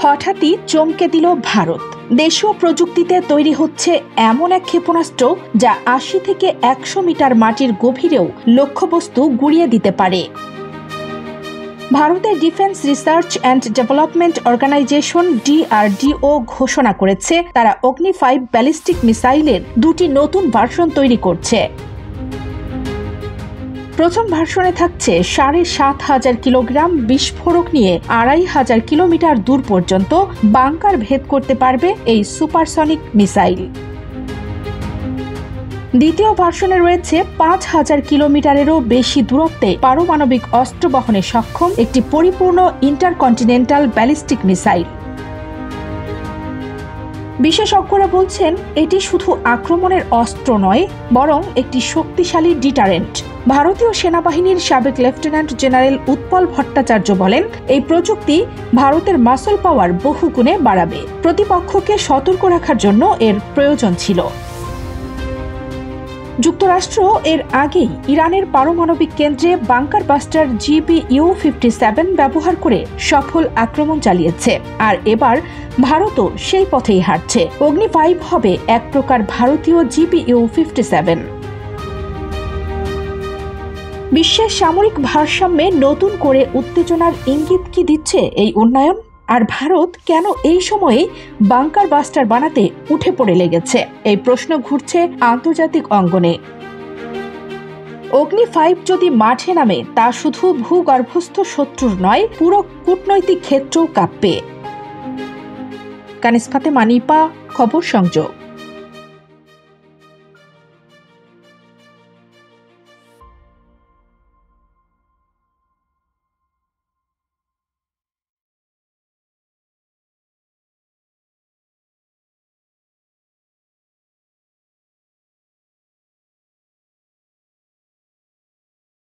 হঠাৎই চমকে দিল ভারত। দেশীয় প্রযুক্তিতে তৈরি হচ্ছে এমন এক ক্ষেপণাস্ত্র যা ৮০ থেকে ১০০ মিটার মাটির গভীরেও লক্ষ্যবস্তু গুঁড়িয়ে দিতে পারে। ভারতের defence research and development organisation DRDO ঘোষণা করেছে তারা অগ্নি-5 ব্যালিস্টিক মিসাইলের ২টি নতুন ভার্সন তৈরি করছে। প্রথম ভার্সনে থাকছে ৭,৫০০ কিলোগ্রাম বিস্ফোরক নিয়ে ২৫০০ কিলোমিটার দূর পর্যন্ত বাংকার ভেদ করতে পারবে এই সুপারসনিক মিসাইল। দ্বিতীয় ভার্সনে রয়েছে ৫,০০০ কিলোমিটারেরও বেশি দূরত্বে পারমাণবিক অস্ত্র বহনে সক্ষম একটি পরিপূর্ণ ইন্টারকন্টিনেন্টাল ব্যালিস্টিক মিসাইল। বিশেষজ্ঞরা বলছেন এটি শুধু আক্রমণের অস্ত্র নয়, বরং একটি শক্তিশালী ডিটারেন্ট। ভারতীয় সেনাবাহিনীর সাবেক লেফটেন্যান্ট জেনারেল উৎপল ভট্টাচার্য বলেন, এই প্রযুক্তি ভারতের মাসল পাওয়ার বহুগুণে বাড়াবে। প্রতিপক্ষকে সতর্ক রাখার জন্য এর প্রয়োজন ছিল। যুক্তরাষ্ট্র এর আগেই ইরানের পারমাণবিক কেন্দ্রে বাংকার বাস্টার GBU-57 ব্যবহার করে সফল আক্রমণ চালিয়েছে, আর এবার ভারতও সেই পথেই হাঁটছে। অগ্নি-5 হবে এক প্রকার ভারতীয় GBU-57। বিশ্বের সামরিক ভারসাম্যে নতুন করে উত্তেজনার ইঙ্গিত কি দিচ্ছে এই উন্নয়ন? আর ভারত কেন এই সময়ে বাংকার বাস্টার বানাতে উঠে পড়ে লেগেছে? এই প্রশ্ন ঘুরছে আন্তর্জাতিক অঙ্গনে। অগ্নি-5 যদি মাঠে নামে তা শুধু ভূগর্ভস্থ শত্রুর নয়, পুরো কূটনৈতিক ক্ষেত্রও কাঁপবে। কানিজ ফাতেমা, নিপা, খবর সংযোগ।